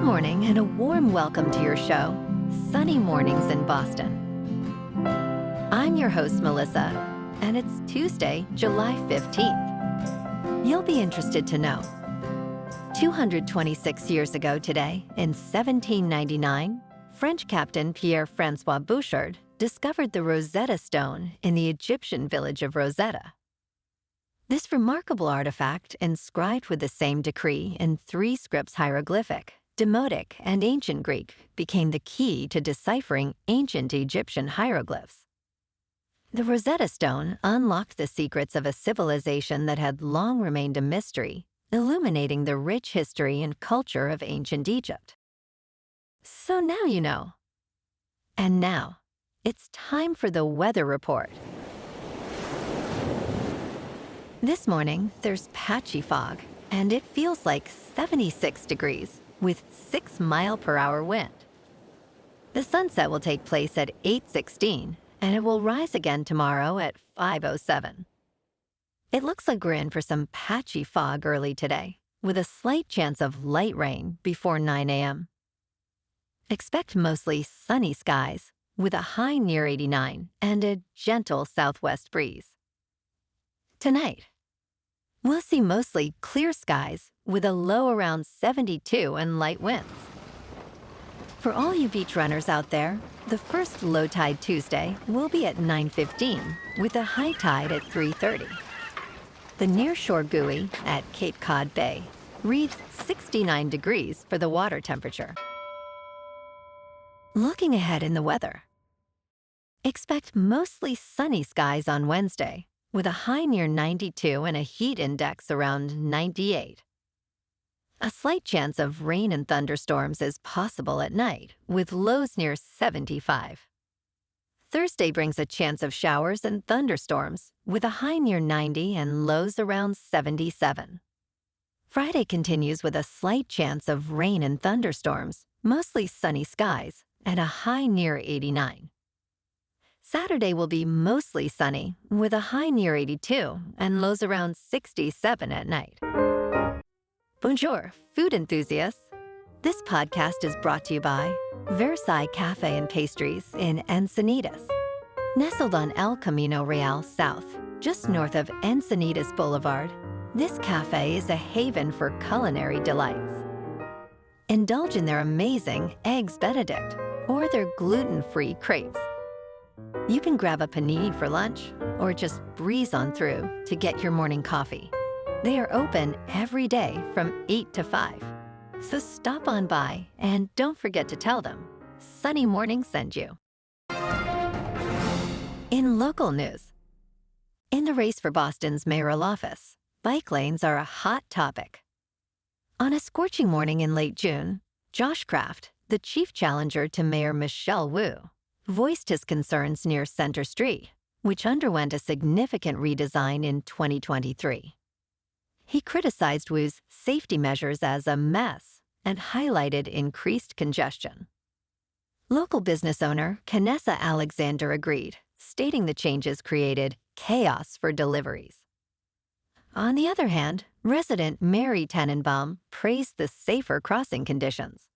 morning and a warm welcome to your show, Sunny Mornings in Boston. I'm your host, Melissa, and it's Tuesday, July 15th. You'll be interested to know 226 years ago today, in 1799, French captain Pierre-François Bouchard discovered the Rosetta Stone in the Egyptian village of Rosetta. This remarkable artifact, inscribed with the same decree in 3 scripts hieroglyphic, Demotic, and Ancient Greek, became the key to deciphering ancient Egyptian hieroglyphs. The Rosetta Stone unlocked the secrets of a civilization that had long remained a mystery, illuminating the rich history and culture of ancient Egypt. So now you know. And now, it's time for the weather report. This morning, there's patchy fog, and it feels like 76 degrees with 6-mile-per-hour wind. The sunset will take place at 8:16, and it will rise again tomorrow at 5:07. It looks like we're in for some patchy fog early today, with a slight chance of light rain before 9 a.m. Expect mostly sunny skies, with a high near 89 and a gentle southwest breeze. Tonight, we'll see mostly clear skies with a low around 72 and light winds. For all you beach runners out there, the first low tide Tuesday will be at 9:15 with a high tide at 3:30. The nearshore buoy at Cape Cod Bay reads 69 degrees for the water temperature. Looking ahead in the weather, expect mostly sunny skies on Wednesday, with a high near 92 and a heat index around 98. A slight chance of rain and thunderstorms is possible at night, with lows near 75. Thursday brings a chance of showers and thunderstorms, with a high near 90 and lows around 77. Friday continues with a slight chance of rain and thunderstorms, mostly sunny skies, and a high near 89. Saturday will be mostly sunny, with a high near 82 and lows around 67 at night. Bonjour, food enthusiasts. This podcast is brought to you by Versailles Cafe and Pastries in Encinitas. Nestled on El Camino Real South, just north of Encinitas Boulevard, this cafe is a haven for culinary delights. Indulge in their amazing Eggs Benedict or their gluten-free crepes. You can grab a panini for lunch or just breeze on through to get your morning coffee. They are open every day from 8 to 5. So stop on by and don't forget to tell them Sunny Morning sent you. In local news, in the race for Boston's mayoral office, bike lanes are a hot topic. On a scorching morning in late June, Josh Kraft, the chief challenger to Mayor Michelle Wu, voiced his concerns near Center Street, which underwent a significant redesign in 2023. He criticized Wu's safety measures as a mess and highlighted increased congestion. Local business owner Kanessa Alexander agreed, stating the changes created chaos for deliveries. On the other hand, resident Mary Tenenbaum praised the safer crossing conditions.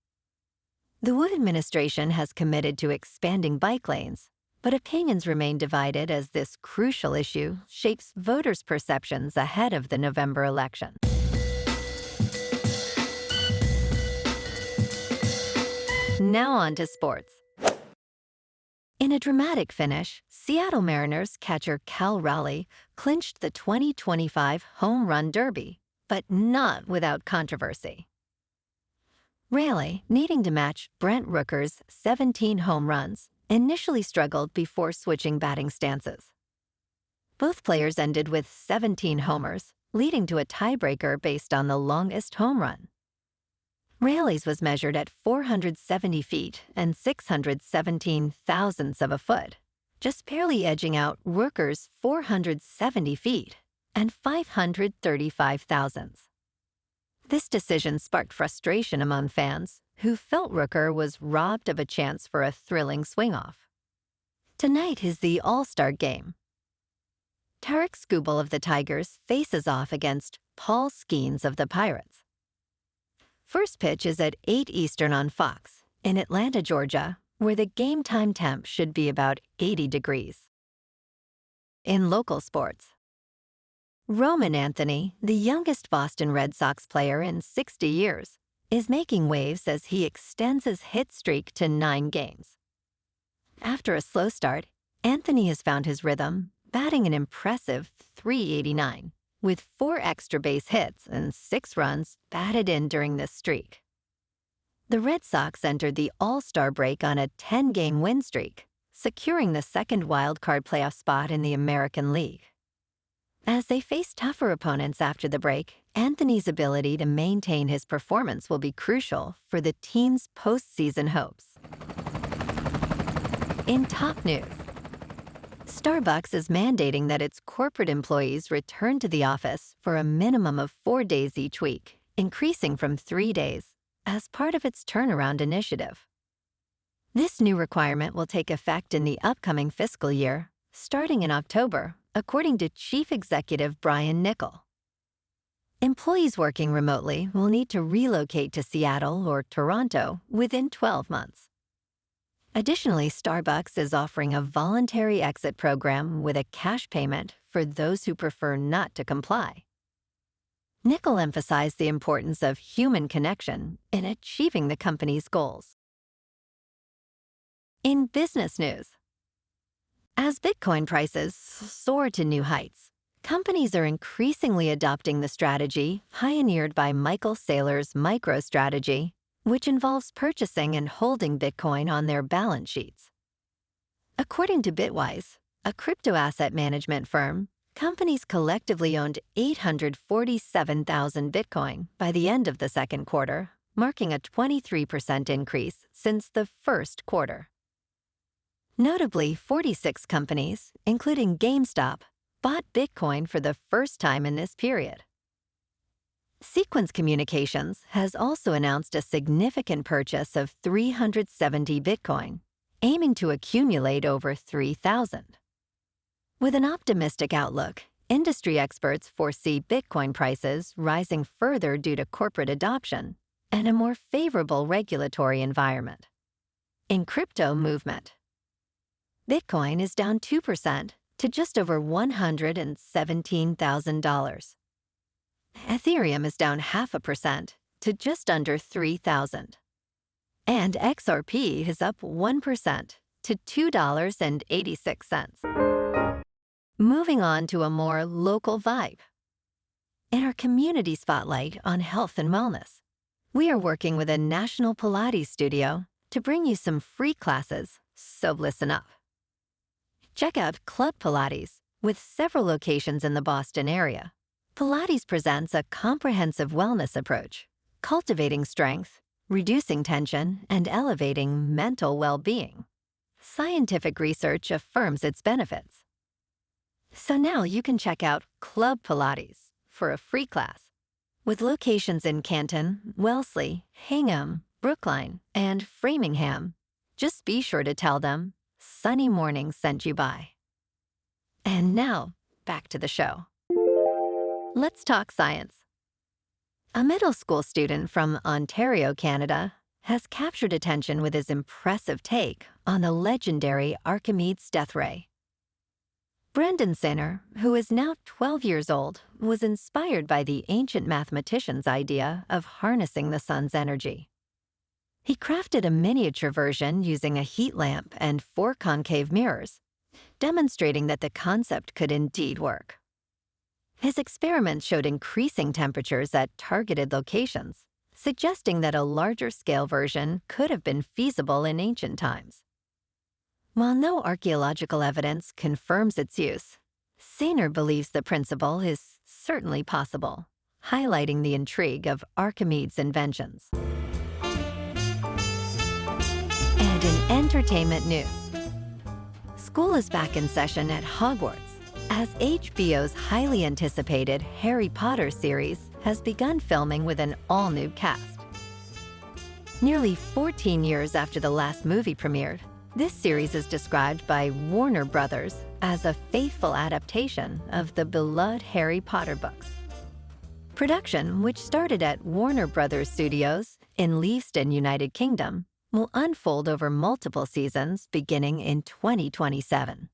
The Wu administration has committed to expanding bike lanes, but opinions remain divided as this crucial issue shapes voters' perceptions ahead of the November election. Now on to sports. In a dramatic finish, Seattle Mariners catcher Cal Raleigh clinched the 2025 Home Run Derby, but not without controversy. Raleigh, needing to match Brent Rooker's 17 home runs, initially struggled before switching batting stances. Both players ended with 17 homers, leading to a tiebreaker based on the longest home run. Raleigh's was measured at 470 feet and 617 thousandths of a foot, just barely edging out Rooker's 470 feet and 535 thousandths. This decision sparked frustration among fans, who felt Rooker was robbed of a chance for a thrilling swing-off. Tonight is the All-Star Game. Tarek Skubal of the Tigers faces off against Paul Skeens of the Pirates. First pitch is at 8 Eastern on Fox in Atlanta, Georgia, where the game time temp should be about 80 degrees. In local sports, Roman Anthony, the youngest Boston Red Sox player in 60 years, is making waves as he extends his hit streak to 9 games. After a slow start, Anthony has found his rhythm, batting an impressive .389, with 4 extra base hits and 6 runs batted in during this streak. The Red Sox entered the All-Star break on a 10-game win streak, securing the second wildcard playoff spot in the American League. As they face tougher opponents after the break, Anthony's ability to maintain his performance will be crucial for the team's postseason hopes. In top news, Starbucks is mandating that its corporate employees return to the office for a minimum of 4 days each week, increasing from 3 days, as part of its turnaround initiative. This new requirement will take effect in the upcoming fiscal year, starting in October, according to Chief Executive Brian Niccol. Employees working remotely will need to relocate to Seattle or Toronto within 12 months. Additionally, Starbucks is offering a voluntary exit program with a cash payment for those who prefer not to comply. Niccol emphasized the importance of human connection in achieving the company's goals. In business news, as Bitcoin prices soar to new heights, companies are increasingly adopting the strategy pioneered by Michael Saylor's MicroStrategy, which involves purchasing and holding Bitcoin on their balance sheets. According to Bitwise, a crypto asset management firm, companies collectively owned 847,000 Bitcoin by the end of the second quarter, marking a 23% increase since the first quarter. Notably, 46 companies, including GameStop, bought Bitcoin for the first time in this period. Sequence Communications has also announced a significant purchase of 370 Bitcoin, aiming to accumulate over 3,000. With an optimistic outlook, industry experts foresee Bitcoin prices rising further due to corporate adoption and a more favorable regulatory environment. In crypto movement, Bitcoin is down 2% to just over $117,000. Ethereum is down 0.5% to just under 3,000. And XRP is up 1% to $2.86. Moving on to a more local vibe. In our community spotlight on health and wellness, we are working with a national Pilates studio to bring you some free classes, so listen up. Check out Club Pilates, with several locations in the Boston area. Pilates presents a comprehensive wellness approach, cultivating strength, reducing tension, and elevating mental well-being. Scientific research affirms its benefits. So now you can check out Club Pilates for a free class. With locations in Canton, Wellesley, Hingham, Brookline, and Framingham, just be sure to tell them Sunny Morning sent you by. And now, back to the show. Let's talk science. A middle school student from Ontario, Canada, has captured attention with his impressive take on the legendary Archimedes death ray. Brendan Sinner, who is now 12 years old, was inspired by the ancient mathematician's idea of harnessing the sun's energy. He crafted a miniature version using a heat lamp and 4 concave mirrors, demonstrating that the concept could indeed work. His experiments showed increasing temperatures at targeted locations, suggesting that a larger-scale version could have been feasible in ancient times. While no archaeological evidence confirms its use, Saylor believes the principle is certainly possible, highlighting the intrigue of Archimedes' inventions. And in entertainment news, school is back in session at Hogwarts, as HBO's highly anticipated Harry Potter series has begun filming with an all-new cast. Nearly 14 years after the last movie premiered, this series is described by Warner Brothers as a faithful adaptation of the beloved Harry Potter books. Production, which started at Warner Brothers Studios in Leavesden, United Kingdom, will unfold over multiple seasons beginning in 2027.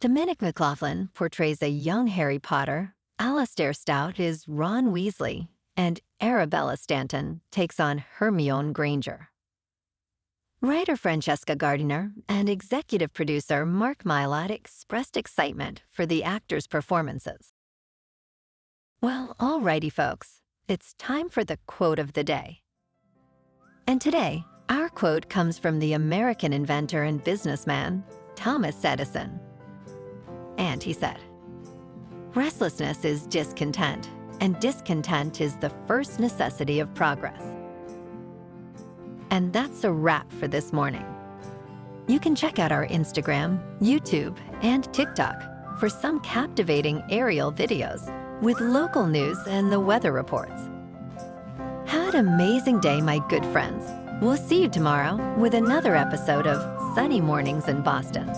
Dominic McLaughlin portrays a young Harry Potter, Alastair Stout is Ron Weasley, and Arabella Stanton takes on Hermione Granger. Writer Francesca Gardiner and executive producer Mark Mylod expressed excitement for the actors' performances. Well, alrighty folks, it's time for the quote of the day. And today, our quote comes from the American inventor and businessman, Thomas Edison. And he said, "Restlessness is discontent, and discontent is the first necessity of progress." And that's a wrap for this morning. You can check out our Instagram, YouTube, and TikTok for some captivating aerial videos with local news and the weather reports. Have an amazing day, my good friends. We'll see you tomorrow with another episode of Sunny Mornings in Boston.